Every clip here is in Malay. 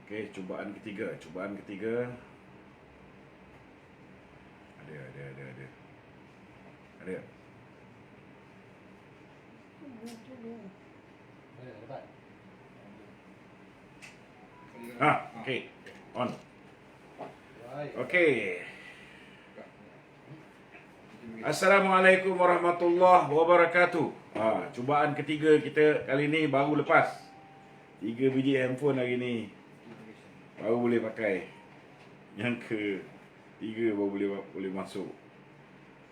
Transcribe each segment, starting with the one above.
Okey, cubaan ketiga. Cubaan ketiga. Ada. Ada. Okey. On. Okey. Assalamualaikum warahmatullahi wabarakatuh. Cubaan ketiga kita kali ni baru lepas. 3 biji handphone hari ni baru boleh pakai. Yang ke-3 baru boleh masuk.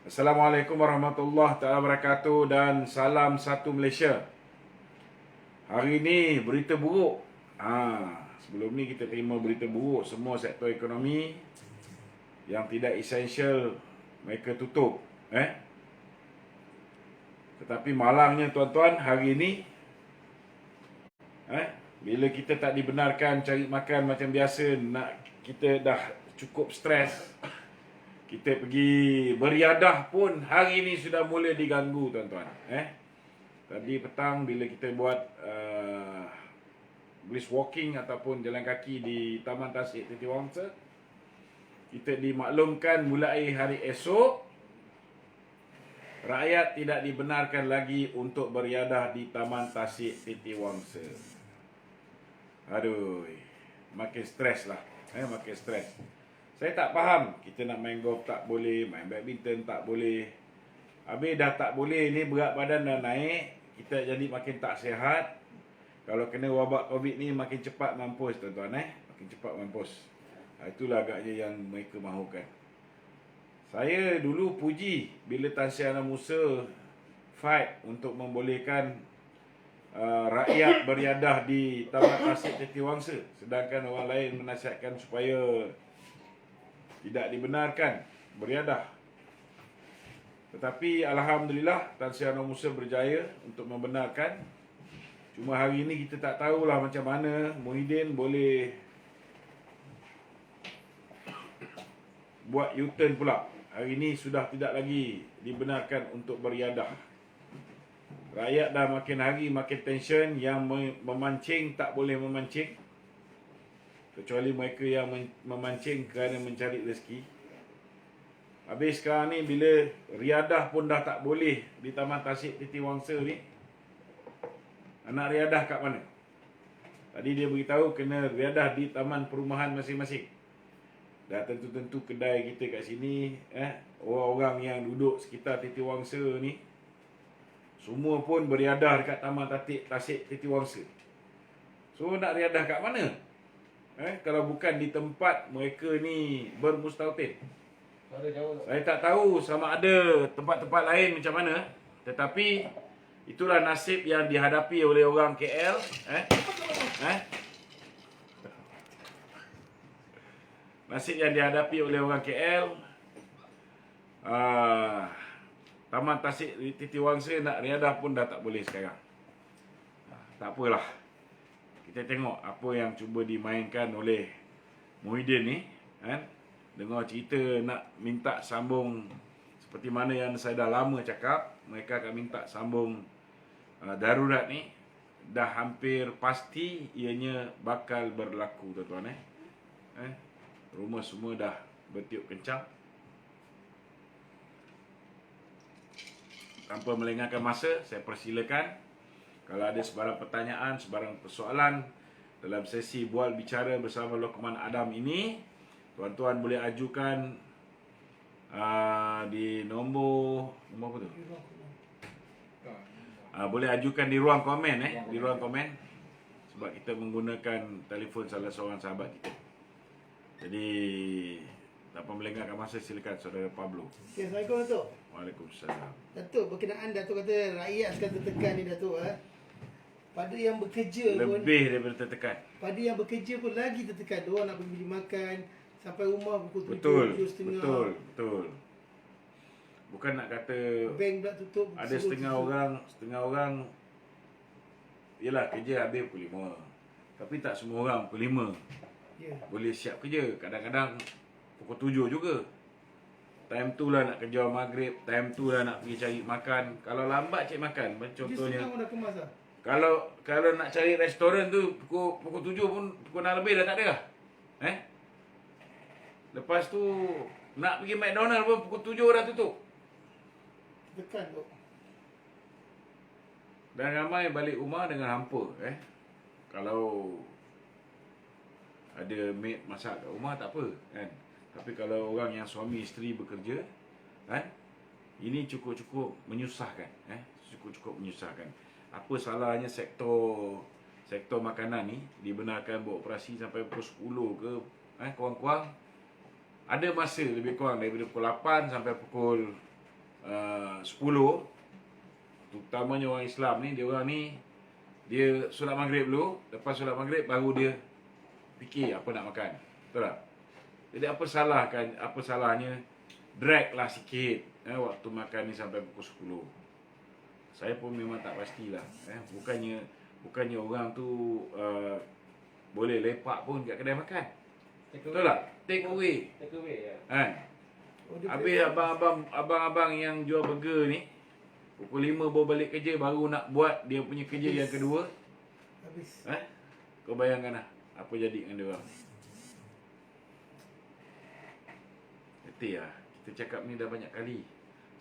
Assalamualaikum warahmatullahi wabarakatuh dan salam satu Malaysia. Hari ni berita buruk. Sebelum ni kita terima berita buruk, semua sektor ekonomi yang tidak esensial mereka tutup. Tetapi malangnya tuan-tuan, hari ni bila kita tak dibenarkan cari makan macam biasa, kita dah cukup stres, kita pergi beriadah pun hari ni sudah mula diganggu tuan-tuan. Tadi petang bila kita buat brisk walking ataupun jalan kaki di Taman Tasik Titi Wangsa, kita dimaklumkan mulai hari esok rakyat tidak dibenarkan lagi untuk beriadah di Taman Tasik Titi Wangsa. Aduh, makin stres lah. Makin stres. Saya tak faham, kita nak main golf tak boleh, main badminton tak boleh. Habis dah tak boleh ni, berat badan dah naik, kita jadi makin tak sihat. Kalau kena wabak COVID ni makin cepat mampus tuan-tuan. Makin cepat mampus. Itulah agaknya yang mereka mahukan. Saya dulu puji bila Tan Sri Anand Musa fight untuk membolehkan rakyat beriadah di Taman Tasik Titi Wangsa, sedangkan orang lain menasihatkan supaya tidak dibenarkan beriadah. Tetapi alhamdulillah Tan Sri Anand Musa berjaya untuk membenarkan. Cuma hari ini kita tak tahulah macam mana Muhyiddin boleh buat U-turn pula. Hari ini sudah tidak lagi dibenarkan untuk beriadah. Rakyat dah makin hari makin tension, yang memancing tak boleh memancing. Kecuali mereka yang memancing kerana mencari rezeki. Habis sekarang ni bila riadah pun dah tak boleh di Taman Tasik Titi Wangsa ni, anak riadah kat mana? Tadi dia beritahu kena riadah di taman perumahan masing-masing. Dah tentu-tentu kedai kita kat sini, orang-orang yang duduk sekitar Titi Wangsa ni semua pun beriadah dekat Taman Tasik Titi Wangsa. So nak riadah kat mana? Kalau bukan di tempat mereka ni bermustautin. Saya tak tahu sama ada tempat-tempat lain macam mana. Tetapi itulah nasib yang dihadapi oleh orang KL. Nasib yang dihadapi oleh orang KL. Taman Tasik Titi Wangsa nak riadah pun dah tak boleh sekarang. Tak apalah. Kita tengok apa yang cuba dimainkan oleh Muhyiddin ni. Dengar cerita nak minta sambung seperti mana yang saya dah lama cakap. Mereka akan minta sambung darurat ni. Dah hampir pasti ianya bakal berlaku tuan-tuan. Rumah semua dah bertiup kencang. Tanpa melengahkan masa, saya persilakan kalau ada sebarang pertanyaan, sebarang persoalan dalam sesi bual bicara bersama Lokman Adam ini, tuan-tuan boleh ajukan di nombor apa tu? Boleh ajukan di ruang komen di ruang komen, sebab kita menggunakan telefon salah seorang sahabat kita. Jadi tanpa melengahkan masa, silakan saudara Pablo. Okay, Assalamualaikum Datuk. Waalaikumsalam. Datuk, berkenaan Datuk kata rakyat sekarang tertekan ni Datuk. Pada yang bekerja pun, lebih daripada tertekan. pada yang bekerja pun lagi tertekan. Diorang nak pergi beli makan sampai rumah pukul 7, Betul, 7:30. betul. Bukan nak kata Bank pula tutup. ada setengah orang yalah kerja habis pukul 5. Tapi tak semua orang pukul 5 boleh siap kerja. Kadang-kadang pukul 7 juga. Time tu lah nak kejar maghrib, time tu lah nak pergi cari makan. Kalau lambat cari makan, Dia contohnya setengah pun dah kemas lah. Kalau nak cari restoran tu pukul 7 pun pukul 6 lebih dah tak ada lah. Lepas tu nak pergi McDonald pun pukul 7 dah tutup. Tekan tu. Dan ramai balik rumah dengan hampa. Kalau ada maid masak kat rumah tak apa kan. Tapi kalau orang yang suami isteri bekerja ini cukup-cukup menyusahkan. Cukup-cukup menyusahkan. Apa salahnya sektor makanan ni dibenarkan beroperasi sampai pukul 10 ke kurang-kurang. Ada masa lebih kurang daripada pukul 8 sampai pukul 10. Terutamanya orang Islam ni, dia solat maghrib dulu, lepas solat maghrib baru dia fikir apa nak makan. Betul tak? Jadi apa salahnya drag lah sikit waktu makan ni sampai pukul 10. Saya pun memang tak pastilah. Bukannya orang tu boleh lepak pun kat kedai makan. Betul tak? Take away ya. Habis abang-abang yang jual burger ni pukul 5 baru balik kerja, baru nak buat dia punya kerja yang kedua. Habis. Kau bayangkan lah apa jadi dengan dia orang. Letih lah. Kita cakap ni dah banyak kali.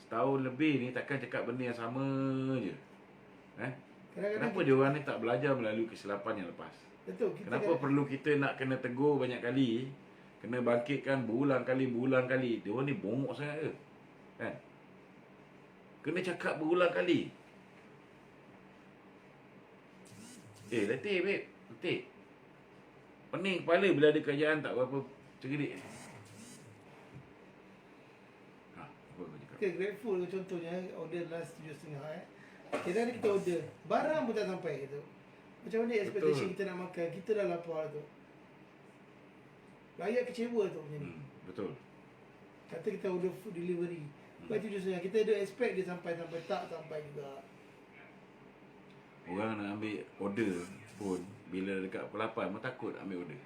Setahun lebih ni takkan cakap benda yang sama je. Kenapa dia orang ni tak belajar melalui kesilapan yang lepas? Betul. Kenapa perlu kita nak kena tegur banyak kali? Kena bangkitkan berulang kali. Dia orang ni bongok sangat ke? Kan? Kena cakap berulang kali. Letih babe. Letih. Pening kepala bila ada kerajaan tak berapa cerdik. Apa kau cakap? Kita grateful contohnya order last 7.5 Kira ni kita order, barang pun tak sampai gitu. Macam mana expectation kita nak makan, kita dah lapar tu. Rakyat kecewa tu macam ni. Betul. Kata kita order food delivery. Lepas 7.5 kita ada expect dia sampai, tak sampai juga. Orang nak ambil order pun bila dekat pukul 8 pun takut ambil order.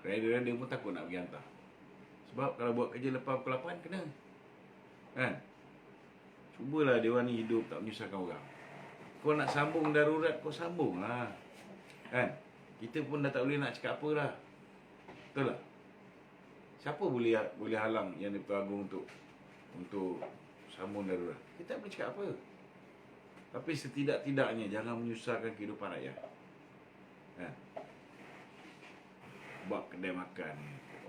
Rider pun takut nak pergi hantar. Sebab kalau buat kerja lepas pukul 8 kena. Kan? Cubalah dia orang ni hidup tak menyusahkan orang. Kau nak sambung darurat, kau sambung lah. Kan? Kita pun dah tak boleh nak cakap apa lah. Betul tak? Siapa boleh halang yang di-Pertuan Agong untuk sambung darurat? Kita tak boleh cakap apa. Tapi setidak-tidaknya jangan menyusahkan kehidupan rakyat. Kan? Buat kedai makan,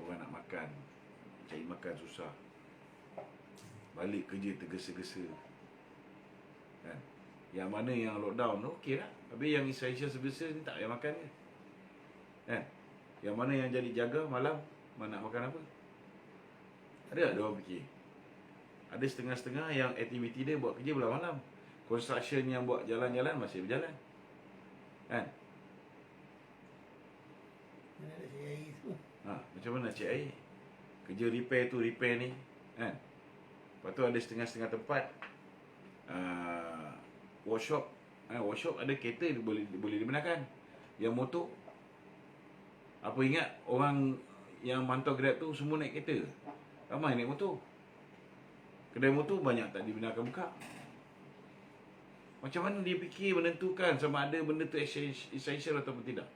orang nak makan, cari makan susah. Balik kerja tergesa-gesa. Kan? Yang mana yang lockdown tu okey lah. Habis yang essential services ni tak payah makan ke? Kan? Yang mana yang jadi jaga malam, mana nak makan apa? Ada tak dia orang fikir? Ada setengah-setengah yang aktiviti dia buat kerja belah malam. Construction yang buat jalan-jalan masih berjalan. Kan? Mana nak cari air semua. Macam mana nak cari air? Kerja repair ni. Kan? Lepas tu ada setengah-setengah tempat workshop. Workshop ada kereta boleh dibenarkan. Yang motor, apa ingat orang yang mantau Grab tu semua naik kereta? Ramai naik motor. Kedai motor banyak tak dibenarkan buka. Macam mana dia fikir menentukan sama ada benda tu essential ataupun tidak?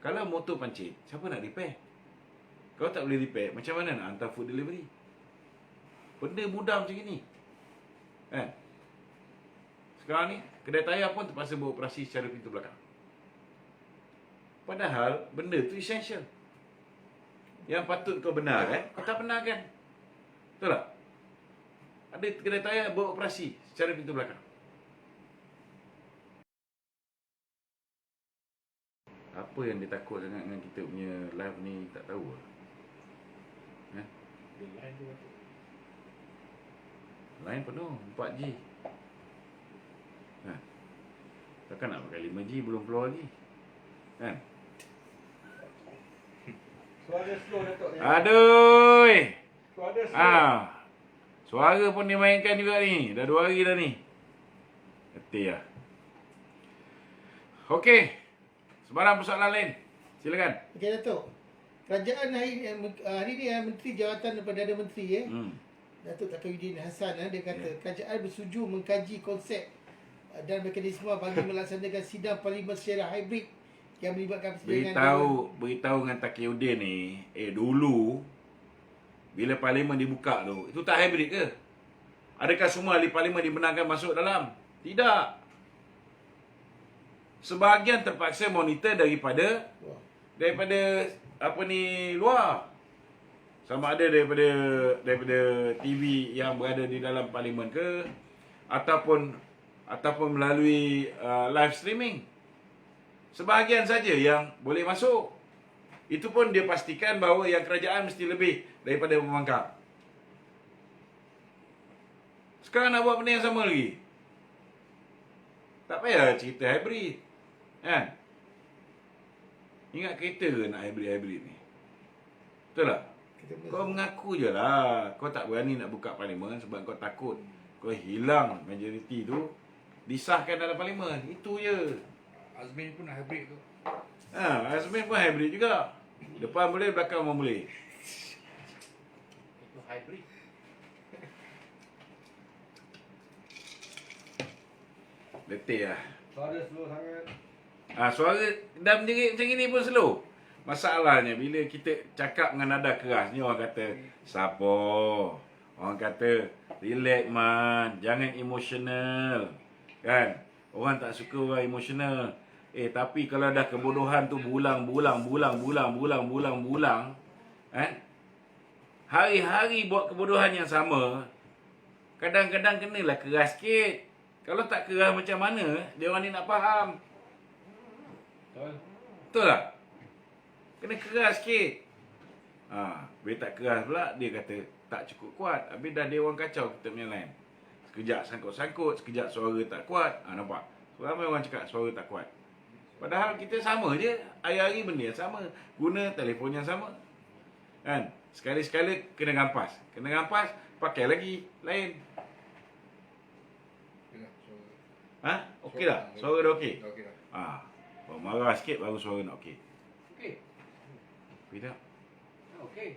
Kalau motor pancit, siapa nak repair? Kalau tak boleh repair, macam mana nak hantar food delivery? Benda mudah macam ni. Kan? Sekarang ni, kedai tayar pun terpaksa beroperasi secara pintu belakang. Padahal, benda tu essential. Yang patut kau benar kau tak benarkan. Betul tak? Ada kedai tayar beroperasi secara pintu belakang. Apa yang dia takut sangat dengan kita punya live ni, tak tahu lah. Line penuh 4G. Takkan nak pakai 5G belum keluar lagi. Kan? Suara slow Datuk. Aduh. Suara slow. Suara pun dimainkan juga ni. Dah 2 hari dah ni. Letih lah. Okey. Sebarang persoalan lain. Silakan. Okey Datuk. Kerajaan hari ni Menteri Jawatan Perdana Menteri Datuk Tauhidin Hassan dia kata kerajaan bersetuju mengkaji konsep dan mekanisme bagi melaksanakan sidang parlimen secara hybrid yang melibatkan persidangan Beritahu dengan Taqiyuddin ni, dulu bila parlimen dibuka tu, itu tak hybrid ke? Adakah semua ahli parlimen dibenarkan masuk dalam? Tidak. Sebahagian terpaksa monitor daripada apa ni, luar. Sama ada daripada TV yang berada di dalam parlimen ke, ataupun melalui live streaming. Sebahagian saja yang boleh masuk. Itu pun dia pastikan bahawa yang kerajaan mesti lebih daripada pembangkang. Sekarang nak buat benda yang sama lagi. Tak payah cerita hybrid. Kan? Ingat kereta ke nak hybrid ni? Betul tak? Kau mengaku je lah. Kau tak berani nak buka parlimen sebab kau takut kau hilang majoriti tu disahkan dalam parlimen. Itu je. Azmin pun hybrid tu. Azmin pun hybrid juga. Depan boleh, belakang pun boleh. Itu hybrid. Letih lah. Suara slow sangat. Suara dah menjerit macam ni pun slow. Masalahnya bila kita cakap dengan nada keras ni, orang kata sabar. Orang kata relax man, jangan emotional. Kan? Orang tak suka orang emotional. Tapi kalau dah kebodohan tu bulang, hari-hari buat kebodohan yang sama, kadang-kadang kenalah keras sikit. Kalau tak keras macam mana dia orang ni nak faham? Betul tak? Kena keras sikit. Bila tak keras pula dia kata tak cukup kuat. Habis dah dia orang kacau kita punya line. Sekejap sangkut-sangkut, sekejap suara tak kuat. Nampak? Ramai orang cakap suara tak kuat. Padahal kita sama je. Hari-hari benda yang sama. Guna telefon yang sama. Kan? Sekali-sekala kena rampas. Kena rampas, pakai lagi lain. Okey dah? Suara dah okey? Okey dah. Baru marah sikit baru suara nak okey. Okey. Okey tak? Okey.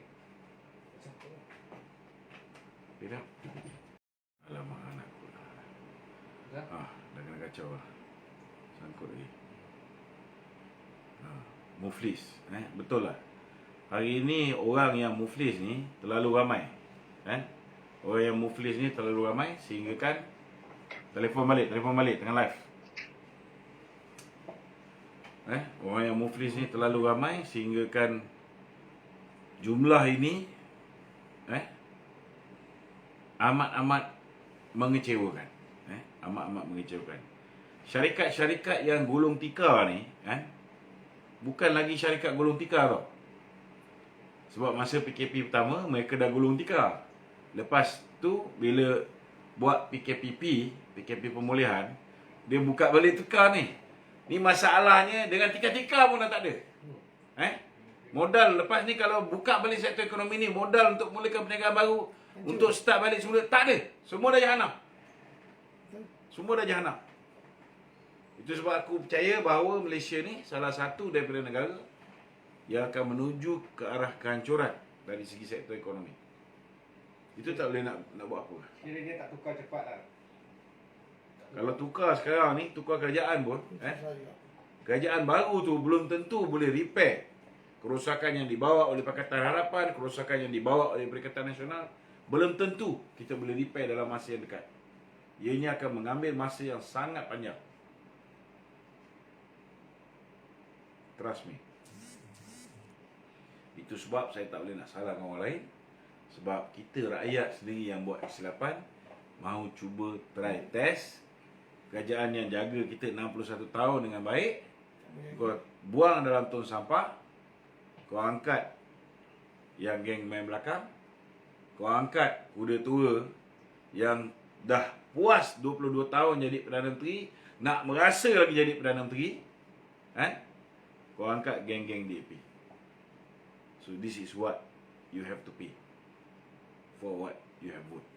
Okey tak? Alamak anakku. Dah kena kacau lah. Sangkut lagi. Muflis. Betul lah. Hari ni orang yang muflis ni terlalu ramai. Orang yang muflis ni terlalu ramai sehingga kan telefon balik tengah live. Orang yang muflis ni terlalu ramai sehingga kan jumlah ini amat-amat mengecewakan. Amat-amat mengecewakan. Syarikat-syarikat yang gulung tikar ni bukan lagi syarikat gulung tikar tau. Sebab masa PKP pertama mereka dah gulung tikar. Lepas tu bila buat PKP pemulihan, dia buka balik tikar ni. Ni masalahnya dengan tikar-tikar pun dah tak ada. Modal lepas ni kalau buka balik sektor ekonomi ni, modal untuk mulakan perniagaan baru, untuk start balik semula, tak ada. Semua dah jahanam. Semua dah jahanam. Itu sebab aku percaya bahawa Malaysia ni salah satu daripada negara yang akan menuju ke arah kehancuran dari segi sektor ekonomi. Itu tak boleh nak buat apa. Kira dia tak tukar cepat lah. Kalau tukar sekarang ni, tukar kerajaan pun, kerajaan baru tu belum tentu boleh repair kerosakan yang dibawa oleh Pakatan Harapan, kerosakan yang dibawa oleh Perikatan Nasional. Belum tentu kita boleh repair dalam masa yang dekat. Ianya akan mengambil masa yang sangat panjang. Trust me. Itu sebab saya tak boleh nak salahkan orang lain. Sebab kita rakyat sendiri yang buat kesilapan, mahu cuba try test. Kerajaan yang jaga kita 61 tahun dengan baik, kau buang dalam tong sampah, kau angkat yang geng main belakang, kau angkat kuda tua yang dah puas 22 tahun jadi Perdana Menteri, nak merasa lagi jadi Perdana Menteri, kau angkat geng-geng DAP. So this is what you have to pay for what you have voted.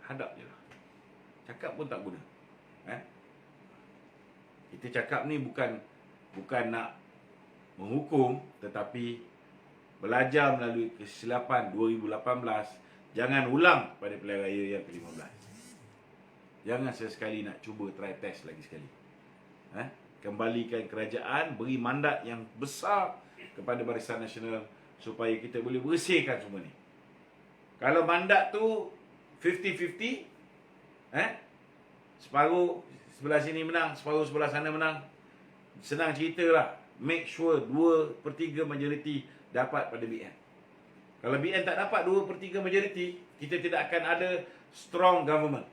Hadap je lah. Cakap pun tak guna. Kita cakap ni bukan nak menghukum, tetapi belajar melalui kesilapan 2018. Jangan ulang pada pilihan raya yang ke-15. jangan sesekali nak cuba try test lagi sekali. Kembalikan kerajaan, beri mandat yang besar kepada Barisan Nasional supaya kita boleh bersihkan semua ni. Kalau mandat tu 50-50, separuh sebelah sini menang, separuh sebelah sana menang, senang cerita lah. Make sure 2/3 majoriti dapat pada BN. Kalau BN tak dapat 2/3 majoriti, kita tidak akan ada strong government.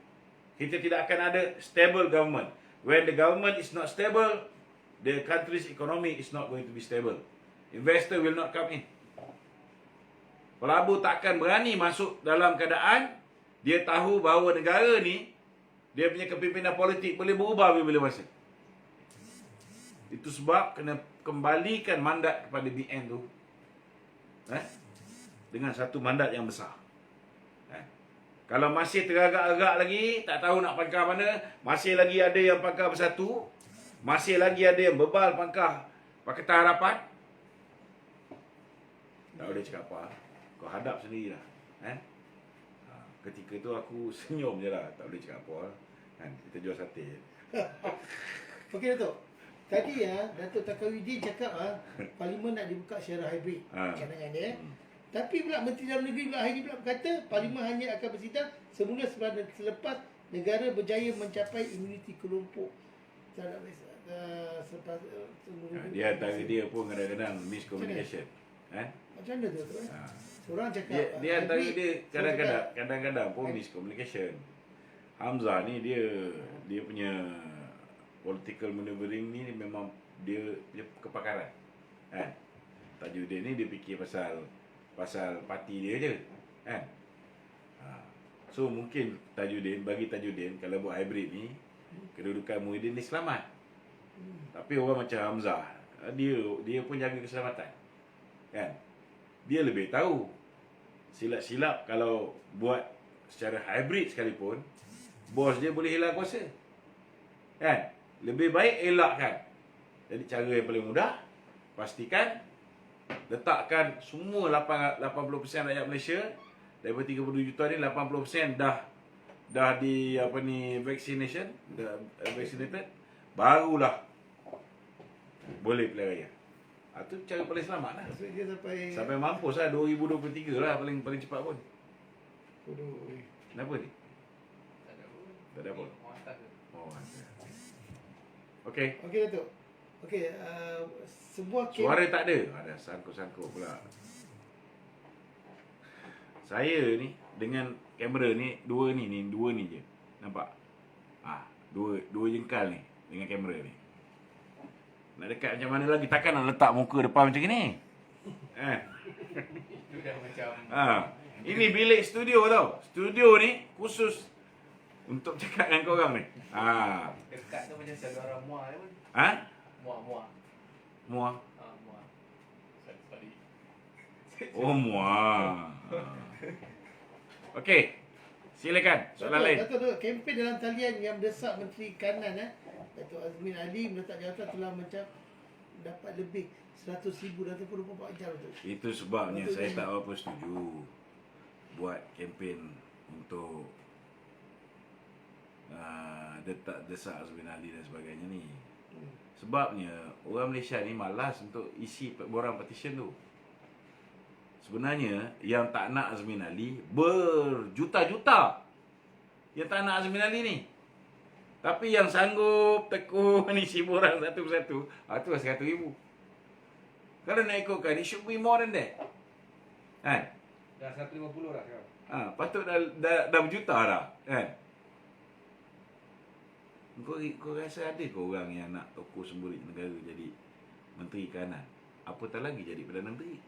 Kita tidak akan ada stable government. When the government is not stable, the country's economy is not going to be stable. Investor will not come in. Pelabur takkan berani masuk dalam keadaan dia tahu bahawa negara ni, dia punya kepimpinan politik boleh berubah bila-bila masa. Itu sebab kena kembalikan mandat kepada BN tu, dengan satu mandat yang besar. Kalau masih teragak-agak lagi, tak tahu nak pangkah mana, masih lagi ada yang pangkah bersatu, masih lagi ada yang bebal pangkah Pakatan Harapan, tak boleh cakap apa. Kau hadap sendirilah. Ketika tu aku senyum je lah, tak boleh cakap apa. Kita jual sate. Okey Datuk. Tadi Datuk Takawidin cakap Parlimen nak dibuka secara hybrid. Cadangan dia. Tapi pula Menteri Dalam Negeri pula hari ni pula berkata Parlimen hanya akan bersidang semula selepas negara berjaya mencapai imuniti kelompok. Selepas dia antara dia pun kadang-kadang miscommunication. Macam mana tu? Orang cakap dia antara dia kadang-kadang pun miscommunication. Hamzah ni dia punya political maneuvering ni memang dia kepakaran. Tajudin ni dia fikir pasal parti dia je. So mungkin bagi Tajudin kalau buat hybrid ni, kedudukan Muhyiddin ni selamat. Tapi orang macam Hamzah, dia pun jaga keselamatan. Dia lebih tahu. Silap-silap kalau buat secara hybrid sekalipun, bos dia boleh hilang kuasa. Lebih baik elakkan. Jadi cara yang paling mudah, pastikan letakkan semua 80% rakyat Malaysia daripada 32 juta ni 80% dah di vaccination, dah vaccinated, barulah boleh pilihan raya. Itu cara paling selamat lah. Dia Sampai mampus lah 2023 lah paling cepat pun. Kenapa ni? Tak ada apa. Oh, Okey. Okey Datuk. Okey, sebuah Suara tak ada. Ada sangkut-sangkut pula. Saya ni dengan kamera ni dua ni je. Nampak? Dua jengkal ni dengan kamera ni. Nak dekat macam mana lagi, takkan nak letak muka depan macam ni. Itu dah macam Ini bilik studio tau. Studio ni khusus untuk cakap dengan korang ni. dekat tu macam selalu orang muar je pun. Muar. Muah. Muar. Sorry. Oh, muah. Okey. Silakan. Soalan lain. Datuk, kempen dalam talian yang mendesak Menteri Kanan Datuk Azmin Ali meletak jawatan telah dapat lebih 100,000 dah 24 jam tu. Itu sebabnya saya tak apa setuju buat kempen untuk desak Azmin Ali dan sebagainya ni. Sebabnya orang Malaysia ni malas untuk isi borang petition tu. Sebenarnya yang tak nak Azmin Ali berjuta-juta yang tak nak Azmin Ali ni. Tapi yang sanggup tekun isi borang satu persatu, tu 100,000. Kalau nak ikutkan, it should be more than that. Dah 150 dah sekarang. Patut dah berjuta dah. Kau rasa ada ke orang yang nak tokoh semburit negara jadi Menteri Kanan? Apatah lagi jadi Perdana Menteri.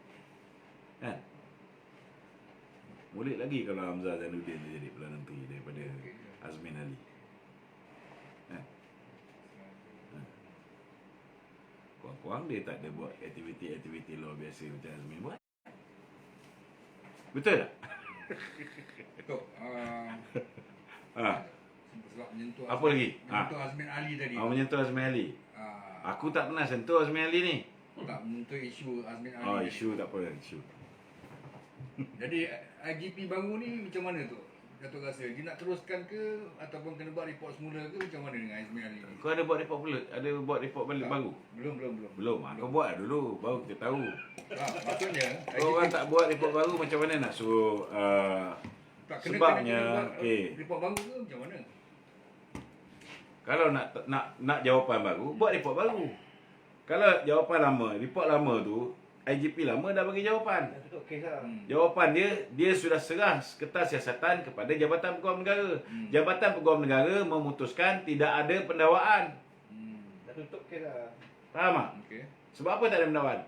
Molek lagi kalau Hamzah Zainuddin dia jadi Perdana Menteri daripada Azmin Ali. Kurang-kurang dia tak ada buat aktiviti-aktiviti luar biasa macam Azmin buat. Betul tak? Betul. Sebab menyentuh Apa lagi? Menyentuh Azmin Ali tadi. Menyentuh Azmin Ali. Aku tak pernah sentuh Azmin Ali ni. Tak menyentuh isu Azmin Ali. Isu tak apa, isu. Jadi IGP baru ni macam mana tu? Datuk rasa dia nak teruskan ke ataupun kena buat report semula ke macam mana dengan Azmin Ali ni? Kau ada buat report pula? Ada buat report balik baru? Belum. Belum. Kau buat dulu, baru kita tahu. Maksudnya Kau orang tak buat report baru, macam mana nak suruh tak sebabnya, buat okey. report baru ke macam mana? Kalau nak jawapan baru, buat report baru. Kalau jawapan lama, report lama tu, IGP lama dah bagi jawapan. Dah tutup kes lah. Jawapan dia sudah serah kertas siasatan kepada Jabatan Peguam Negara. Jabatan Peguam Negara memutuskan tidak ada pendakwaan. Dah tutup kes lah. Faham tak? Okey. Sebab apa tak ada pendakwaan?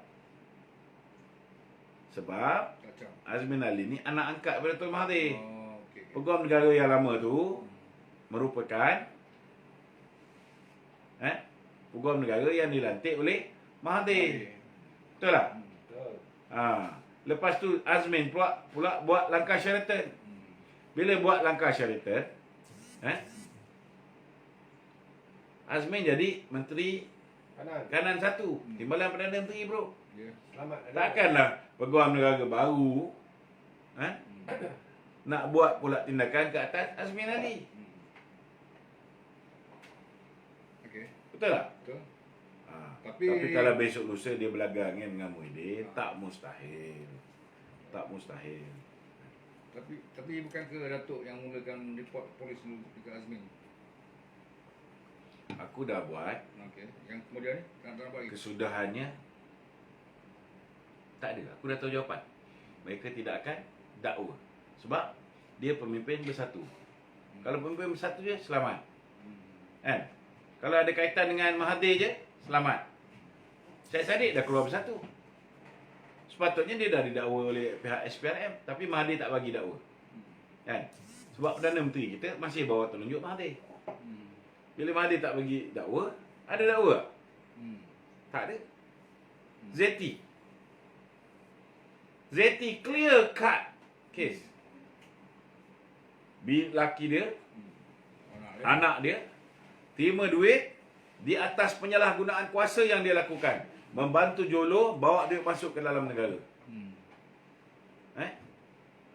Sebab Kacau. Azmin Ali ni anak angkat daripada Tun Mahathir. Oh, okey. Peguam Negara yang lama tu merupakan Peguam Negara yang dilantik oleh Mahathir. Betul tak? Betul. Lepas tu Azmin pula buat langkah Sheraton. Bila buat langkah Sheraton, Azmin jadi Menteri Kanan 1, Timbalan Perdana Menteri, bro. Ya. Selamat. Takkanlah Peguam Negara baru nak buat pula tindakan ke atas Azmin Ali. Okey. Betul tak? Betul. Tapi kalau besok lusa dia berlaga dengan Muhyiddin, tak mustahil. Tak mustahil. Tapi bukan ke Datuk yang mulakan report polis dulu dekat Azmin? Aku dah buat, Okey. Yang kemudian ni tak nak buat lagi. kesudahannya tak ada. Aku dah tahu jawapan. Mereka tidak akan dakwa. Sebab dia pemimpin bersatu. Kalau pemimpin bersatu je, selamat. Kan? Kalau ada kaitan dengan Mahathir je, selamat. Syed Saddiq dah keluar bersatu. Sepatutnya dia dah didakwa oleh pihak SPRM, tapi Mahathir tak bagi dakwa. Kan? Sebab Perdana Menteri kita masih bawa telunjuk Mahathir. Bila Mahathir tak bagi dakwa, ada dakwa tak? Tak ada. Zeti clear cut case. Laki dia, anak dia terima duit di atas penyalahgunaan kuasa yang dia lakukan. Membantu Jolo bawa duit masuk ke dalam negara.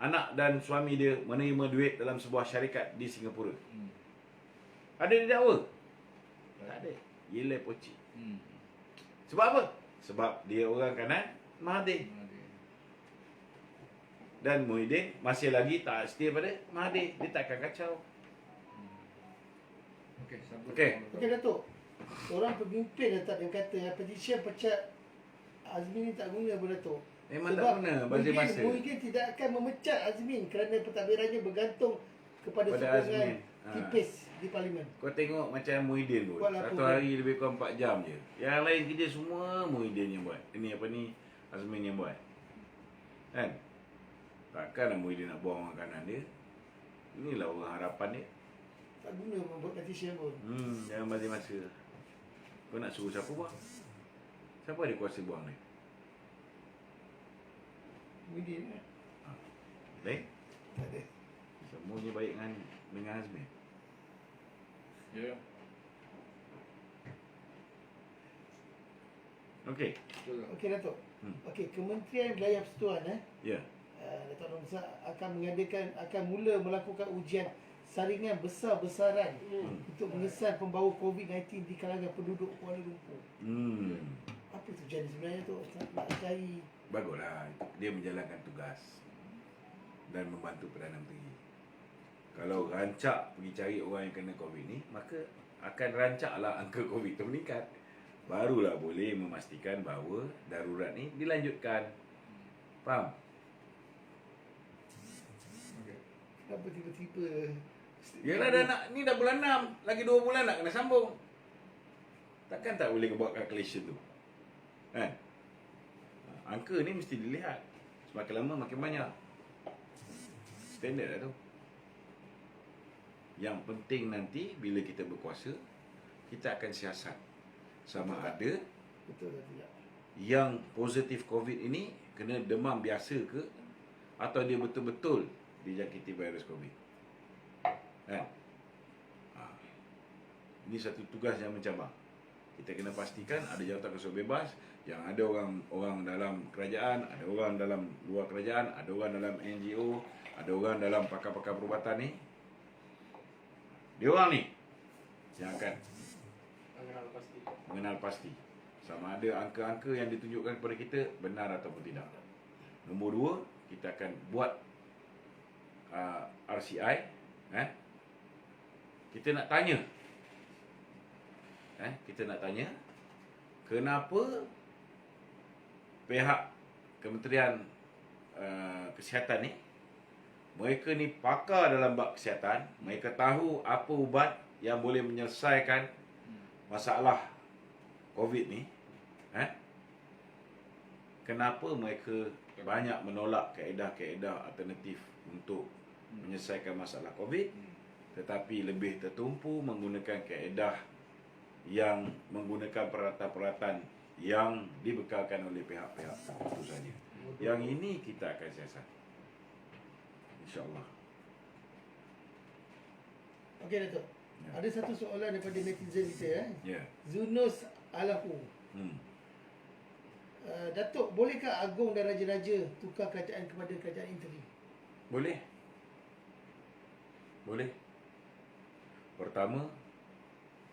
Anak dan suami dia menerima duit dalam sebuah syarikat di Singapura. Ada didakwa? Tak ada. Gila poci. Sebab apa? Sebab dia orang kanan Mahathir. Dan Muhyiddin masih lagi tak setia pada Mahathir. Dia takkan kacau. Okey. Okey Datuk. Orang pemimpin dah tak ada kata petition pecat Azmin ni tak guna pun Datuk. Memang tak guna bagi masa. Muhyiddin tidak akan memecat Azmin kerana pentadbirannya bergantung kepada Pada sokongan Azmin. tipis di parlimen. Kau tengok macam Muhyiddin pun. Buat Satu laporan. hari lebih kurang 4 jam je. Yang lain kerja semua Muhyiddin yang buat. Ini apa ni? Azmin yang buat. Kan? Takkanlah Muhyiddin nak buang orang kanan dia. Inilah orang harapan dia. Tak guna membuat petition pun. Jangan bagi masa. Kau nak suruh siapa buang? Siapa ada kuasa buang ni? Muhyiddin Baik? tak ada. Semuanya baik dengan Azmin. Ya. Okey. Betul. Okey Datuk. Okey, Kementerian Wilayah Persekutuan Ya. Datuk Nomor akan mula melakukan ujian saringan besar-besaran untuk mengesan pembawa COVID-19 di kalangan penduduk Kuala Lumpur. Apa tujuan sebenarnya tu? Nak cari Baguslah. Dia menjalankan tugas dan membantu Perdana Menteri. Kalau rancak pergi cari orang yang kena COVID ni, maka akan rancaklah angka COVID tu meningkat. Barulah boleh memastikan bahawa darurat ni dilanjutkan. Faham? kenapa tiba-tiba Yalah ni dah bulan 6, lagi 2 bulan nak kena sambung. Takkan tak boleh buat calculation tu. Kan? Angka ni mesti dilihat. Semakin lama makin banyak. Standard lah tu. Yang penting nanti bila kita berkuasa, kita akan siasat sama ada betul atau tidak. yang positif COVID ini kena demam biasa ke atau dia betul-betul dijangkiti virus COVID. Kan? Ini satu tugas yang mencabar. Kita kena pastikan ada jawatan kuasa bebas, yang ada orang dalam kerajaan, ada orang dalam luar kerajaan, ada orang dalam NGO, ada orang dalam pakar-pakar perubatan ni, dia orang ni yang akan mengenal pasti sama ada angka-angka yang ditunjukkan kepada kita benar ataupun tidak. Nombor 2, kita akan buat RCI. Kita nak tanya, kenapa pihak Kementerian Kesihatan ni, mereka ni pakar dalam bab kesihatan, mereka tahu apa ubat yang boleh menyelesaikan masalah COVID ni. Kenapa mereka banyak menolak kaedah-kaedah alternatif untuk menyelesaikan masalah COVID, tetapi lebih tertumpu menggunakan kaedah yang menggunakan peralatan-peralatan yang dibekalkan oleh pihak-pihak tertentu saja. Yang ini kita akan siasat, InsyaAllah. Okey Datuk. Ada satu soalan daripada netizen kita Ya. Zunus Alahu. Datuk, bolehkah Agong dan Raja-Raja tukar kerajaan kepada kerajaan interim? Boleh. Pertama,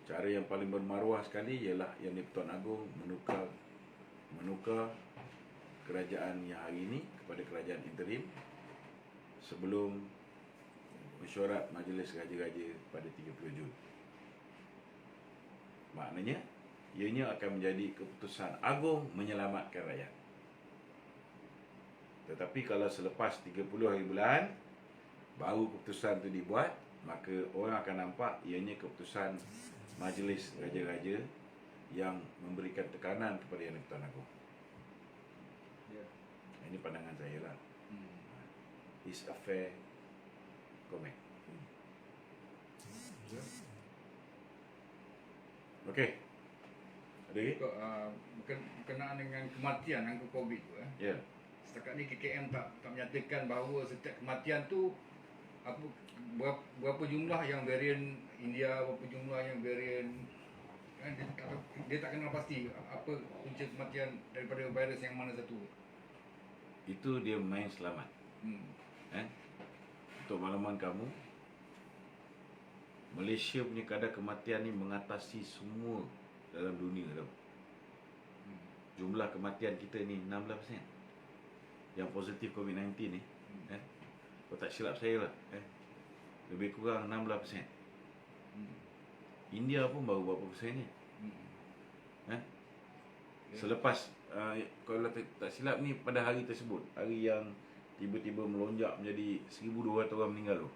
cara yang paling bermaruah sekali ialah yang di-Pertuan Agong menukar kerajaan yang hari ini kepada kerajaan interim sebelum mesyuarat Majlis Raja-Raja pada 30 Jun. Maknanya, ianya akan menjadi keputusan Agong menyelamatkan rakyat. Tetapi kalau selepas 30 hari bulan baru keputusan itu dibuat, maka orang akan nampak ianya keputusan Majlis Raja-Raja yang memberikan tekanan kepada Yang di-Pertuan Agong. Ini pandangan saya lah. It's a fair comment. Okey. Ada lagi? Berkenaan dengan kematian angka COVID tu Ya. Setakat ni KKM tak menyatakan bahawa setiap kematian tu berapa jumlah yang varian India, berapa jumlah yang varian dia tak kenal pasti apa punca kematian daripada virus yang mana satu. Itu dia main selamat. Untuk makluman kamu, Malaysia punya kadar kematian ni mengatasi semua dalam dunia tau. Jumlah kematian kita ni 16%. Yang positif COVID-19 ni, kalau tak silap saya lah, lebih kurang 16%. India pun baru berapa persen ni. Selepas kalau tak silap ni pada hari tersebut, hari yang tiba-tiba melonjak menjadi 1,200 orang meninggal tu.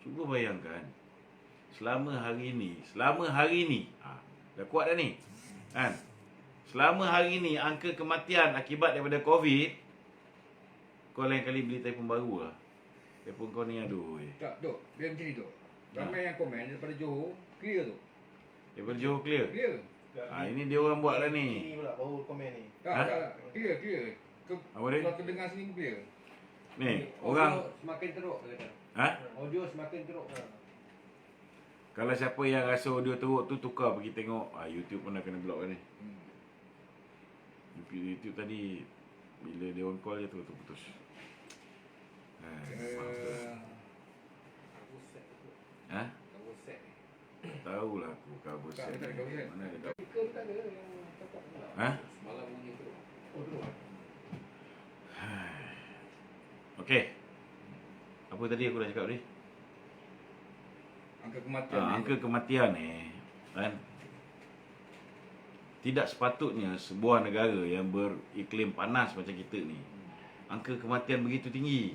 Cuba bayangkan, selama hari ni, dah kuat dah ni. Selama hari ni angka kematian akibat daripada COVID, kau lain kali beli telefon baru lah. Telefon kau ni aduh. Tak, Dok. Dia macam ni, Dok. Ramai yang komen daripada Johor, clear tu. Daripada Johor clear. Clear. Ini dia orang buat lah ni. Ini pula baru komen ni. Tak. Clear. Apa dia? Kalau terdengar sini clear. Ni, orang Semakin teruk dia kata. Audio semakin teruk. kalau siapa yang rasa audio teruk tu tukar pergi tengok. YouTube pun dah kena block kan ni. YouTube tadi bila dia on call je tu putus. Tahulah aku kabur set. Mana dia tahu. Malam bunyi teruk. Teruk. Okey. Apa tadi aku dah cakap tadi? Angka kematian. Angka kematian ni kan, tidak sepatutnya sebuah negara yang beriklim panas macam kita ni, angka kematian begitu tinggi.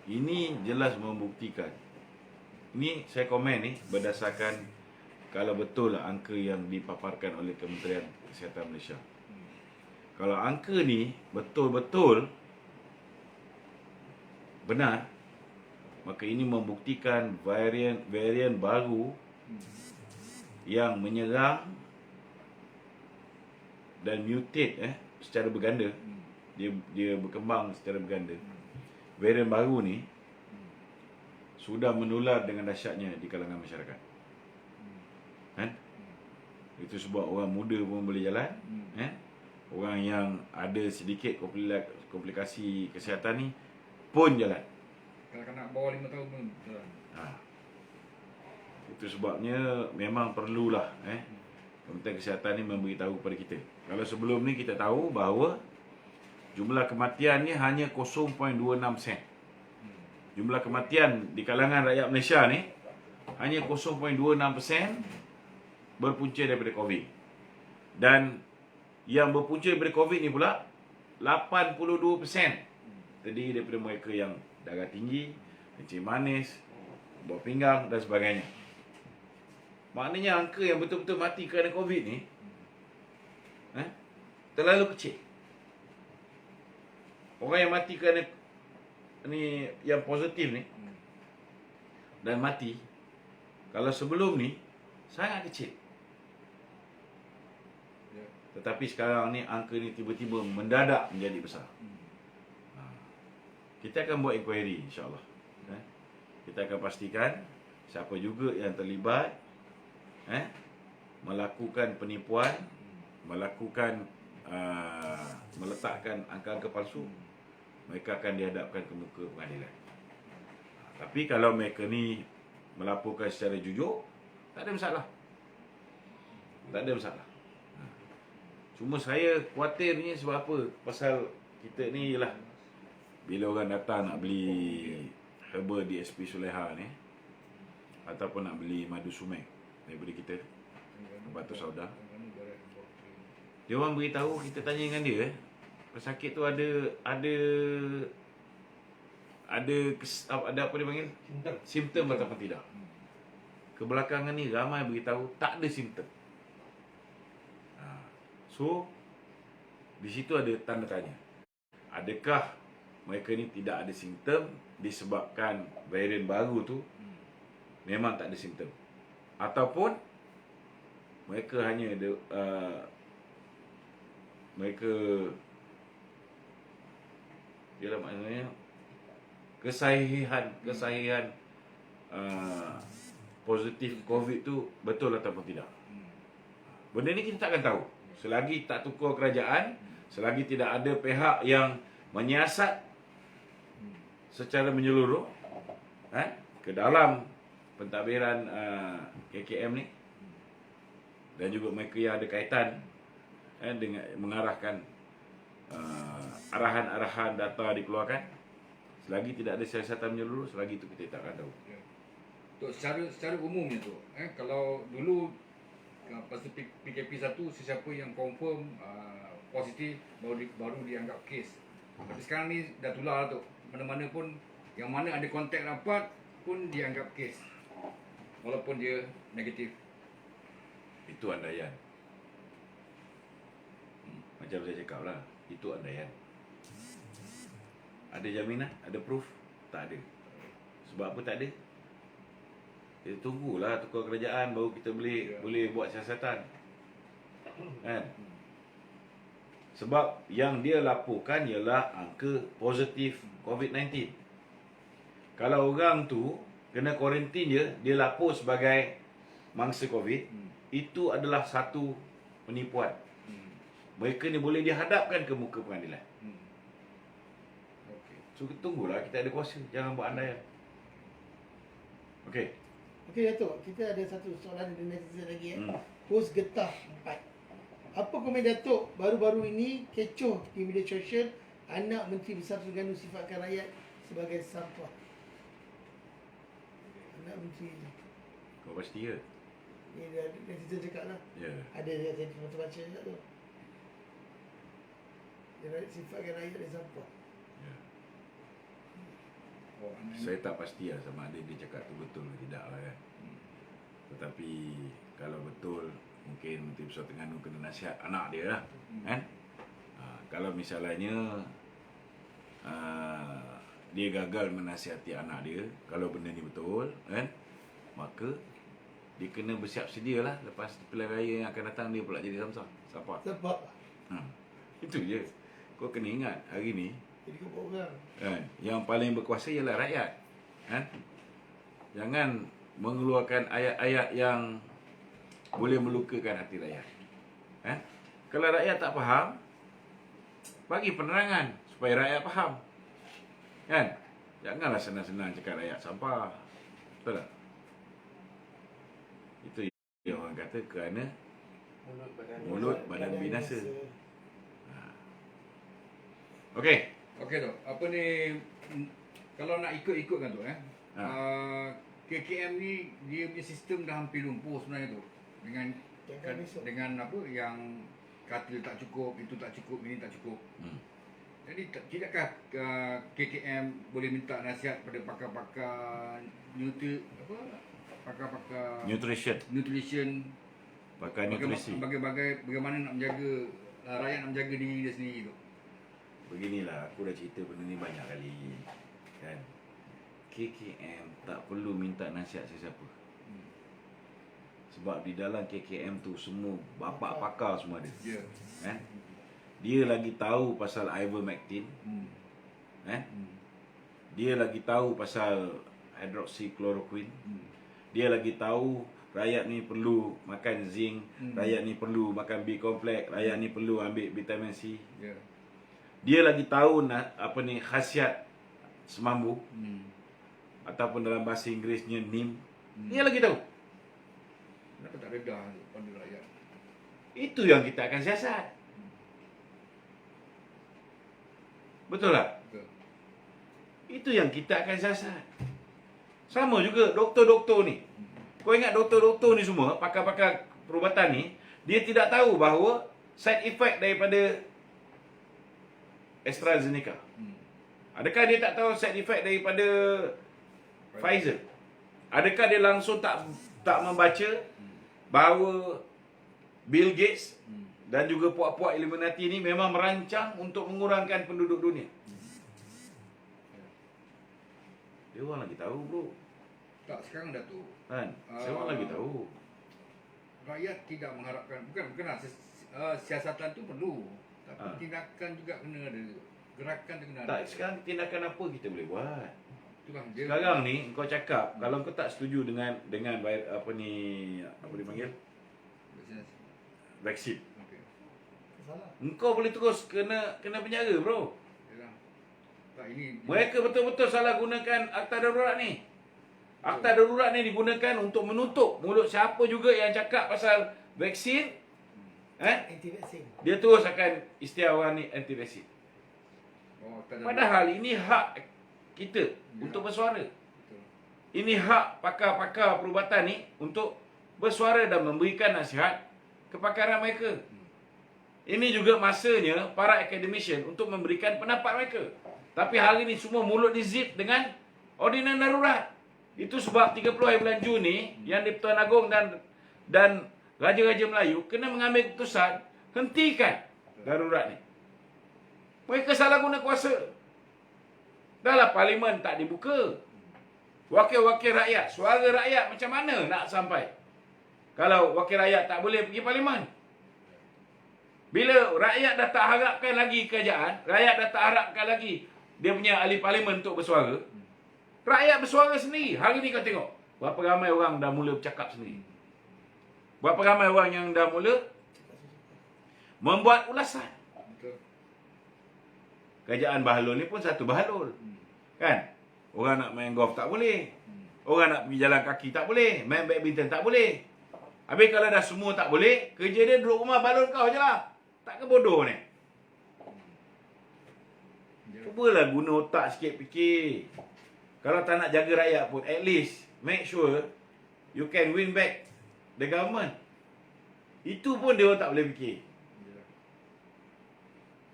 Ini jelas membuktikan. Ini saya komen ni berdasarkan kalau betul lah angka yang dipaparkan oleh Kementerian Kesihatan Malaysia. Kalau angka ni betul-betul benar, maka ini membuktikan varian baru yang menyerang dan mutate secara berganda. Dia berkembang secara berganda. Varian baru ni sudah menular dengan dahsyatnya di kalangan masyarakat. Itu sebab orang muda pun boleh jalan. Orang yang ada sedikit komplikasi kesihatan ni pun jalan. Kanak-kanak bawah 5 tahun pun jalan. Itu sebabnya memang perlulah Kementerian Kesihatan ni memberitahu kepada kita. Kalau sebelum ni kita tahu bahawa jumlah kematian ni hanya 0.26%. Jumlah kematian di kalangan rakyat Malaysia ni hanya 0.26% berpunca daripada COVID. Dan yang berpunca daripada COVID ni pula 82% terdiri daripada mereka yang darah tinggi, kencing manis, buah pinggang dan sebagainya. Maknanya angka yang betul-betul mati kerana COVID ni terlalu kecil. Orang yang mati kerana ni yang positif ni dan mati, kalau sebelum ni sangat kecil. Tetapi sekarang ni angka ni tiba-tiba mendadak menjadi besar. Kita akan buat inquiry insya-Allah. Kita akan pastikan siapa juga yang terlibat melakukan penipuan, melakukan meletakkan angka-angka palsu, mereka akan dihadapkan ke muka pengadilan. Tapi kalau mereka ni melaporkan secara jujur, tak ada masalah. Tak ada masalah. Cuma saya khuatir ni sebab apa? Pasal kita ni ialah bila orang datang nak beli herba di SP Suleha ni ataupun nak beli madu sumek daripada kita Batu Sauda, dia orang beritahu, kita tanya dengan dia pesakit tu ada apa dia panggil? Simptom ataupun tidak. Kebelakangan ni ramai beritahu tak ada simptom. So di situ ada tanda tanya. Adakah mereka ni tidak ada simptom disebabkan varian baru tu memang tak ada simptom, ataupun mereka hanya ada mereka ialah maknanya kesahihan positif COVID tu betul ataupun tidak. Benda ni kita takkan tahu selagi tak tukar kerajaan, selagi tidak ada pihak yang menyiasat secara menyeluruh ke dalam pentadbiran KKM ni, dan juga mereka yang ada kaitan dengan mengarahkan arahan-arahan data dikeluarkan. Selagi tidak ada siasatan menyeluruh, selagi itu kita tak akan tahu. Tok, secara umumnya tu, kalau dulu pasal PKP 1, sesiapa yang confirm positif baru dianggap kes. Tapi sekarang ni dah tular tu. Mana-mana pun yang mana ada kontak rapat pun dianggap kes. Walaupun dia negatif. Itu andaian. Macam saya cakap lah, itu andaian. Ada jaminan? Ada proof? Tak ada. Sebab apa tak ada? Kita tunggulah tukar kerajaan baru kita boleh buat siasatan. Kan? Sebab yang dia laporkan ialah angka positif COVID-19. Kalau orang tu kena kuarantin dia lapor sebagai mangsa COVID, itu adalah satu penipuan. Mereka ni boleh dihadapkan ke muka pengadilan. So kita tunggulah, kita ada kuasa, jangan buat andaian. Okey. Okey Datuk, kita ada satu soalan dari netizen lagi Hos Getah 4. Apa komen Datuk baru-baru ini kecoh di media sosial anak Menteri Besar Terengganu sifatkan rakyat sebagai sampah? Anak Menteri ni. Kau pasti ke? Ni netizen cakap lah. Ya. Ada dia baca juga tu. Dia sifatkan rakyat dia sampah. Ya. Saya tak pasti lah sama ada dia cakap tu betul ke tidak lah kan. Tetapi kalau betul, mungkin Menteri Besar Terengganu kena nasihat anak dia lah kan. Kalau misalnya dia gagal menasihati anak dia, kalau benda ni betul kan, maka dia kena bersiap sedia lah lepas pilihan raya yang akan datang dia pula jadi samsah. Siapa? Sebab Itu je. Kau kena ingat hari ni jadi kau orang kan, yang paling berkuasa ialah rakyat kan. Jangan mengeluarkan ayat-ayat yang boleh melukakan hati rakyat. Kalau rakyat tak faham, bagi penerangan supaya rakyat faham. Kan? Janganlah senang-senang cakap rakyat sampah. Betul tak? Itu yang orang kata kerana mulut badan binasa. Okey. Okey tu. Apa ni, kalau nak ikut-ikutkan tu KKM ni dia punya sistem dah hampir lumpuh sebenarnya tu. Dengan apa yang katil tak cukup, itu tak cukup, ini tak cukup. Jadi tidakkah KKM boleh minta nasihat pada pakar-pakar nutrition, pakar nutrisi. Bagaimana nak menjaga rakyat, nak menjaga diri dia sendiri tu. Beginilah, aku dah cerita benda ni banyak kali. Kan? KKM tak perlu minta nasihat sesiapa. Sebab di dalam KKM tu semua bapak pakar semua ada. Kan? Dia lagi tahu pasal ivermectin. Dia lagi tahu pasal hydroxychloroquine. Dia lagi tahu rakyat ni perlu makan zinc, rakyat ni perlu makan B complex, rakyat ni perlu ambil vitamin C. Dia lagi tahu apa ni khasiat semambu. Ataupun dalam bahasa Inggerisnya NIM. Dia lagi tahu. Kenapa tak redar pada rakyat? Itu yang kita akan siasat. Betul tak? Betul. Itu yang kita akan siasat. Sama juga doktor-doktor ni. Kau ingat doktor-doktor ni semua, pakar-pakar perubatan ni, dia tidak tahu bahawa side effect daripada AstraZeneca. Adakah dia tak tahu side effect daripada Pfizer? Adakah dia langsung tak membaca bahawa Bill Gates dan juga puak-puak Illuminati ni memang merancang untuk mengurangkan penduduk dunia? Dia orang lagi tahu, bro. Tak, sekarang dah tu. Kan? Saya orang lagi tahu. Rakyat tidak mengharapkan, bukan siasatan tu perlu. Tapi tindakan juga kena ada. Gerakan tu kena ada. Tak, sekarang tindakan apa kita boleh buat? Itulah dia. Sekarang ni kau cakap kalau kau tak setuju dengan apa dipanggil? Vaksin. Okey. Engkau boleh terus kena penjara, bro. Yalah. Tak, ini Mereka betul-betul salah gunakan akta darurat ni. Akta darurat ni digunakan untuk menutup mulut siapa juga yang cakap pasal vaksin. Anti-vaksin. Dia terus akan istilah orang ni anti-vaksin. Padahal ini hak kita untuk bersuara. Betul. Ini hak pakar-pakar perubatan ni untuk bersuara dan memberikan nasihat kepakaran mereka. Ini juga masanya para academician untuk memberikan pendapat mereka. Tapi hari ini semua mulut dizip dengan ordinan darurat. Itu sebab 30 hari bulan Jun ni yang di-Pertuan Agong dan Raja-Raja Melayu kena mengambil keputusan hentikan darurat ni. Mereka salah guna kuasa. Dahlah parlimen tak dibuka. Wakil-wakil rakyat, suara rakyat macam mana nak sampai? Kalau wakil rakyat tak boleh pergi parlimen. Bila rakyat dah tak harapkan lagi kerajaan, rakyat dah tak harapkan lagi dia punya ahli parlimen untuk bersuara, rakyat bersuara sendiri. Hari ni kau tengok, berapa ramai orang dah mula bercakap sendiri. Berapa ramai orang yang dah mula membuat ulasan. Betul. Kerajaan Bahalul ni pun satu Bahalul. Kan? Orang nak main golf tak boleh. Orang nak pergi jalan kaki tak boleh. Main badminton tak boleh. Habis kalau dah semua tak boleh, kerja dia duduk rumah balon kau je lah. Tak ke bodoh ni? Cubalah guna otak sikit fikir. Kalau tak nak jaga rakyat pun, at least make sure you can win back the government. Itu pun dia orang tak boleh fikir.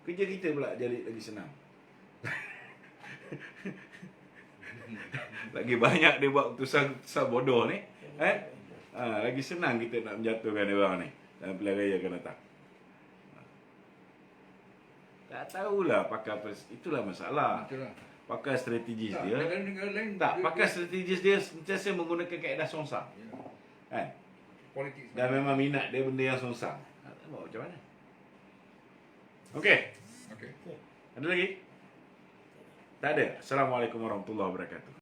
Kerja kita pula jadi lagi senang. Lagi banyak dia buat keputusan bodoh ni. Lagi senang kita nak menjatuhkan dia orang ni dalam pilihan raya akan datang. Tak tahulah pakar itulah masalah. Itulah. Pakar strategis Tak, dia. negara lain Pakar strategis dia sentiasa menggunakan kaedah songsang. Kan? politik Dan memang minat dia benda yang songsang. Tak tahu macam mana. Okey. Okey. Ada lagi? Tak ada. Assalamualaikum warahmatullahi wabarakatuh.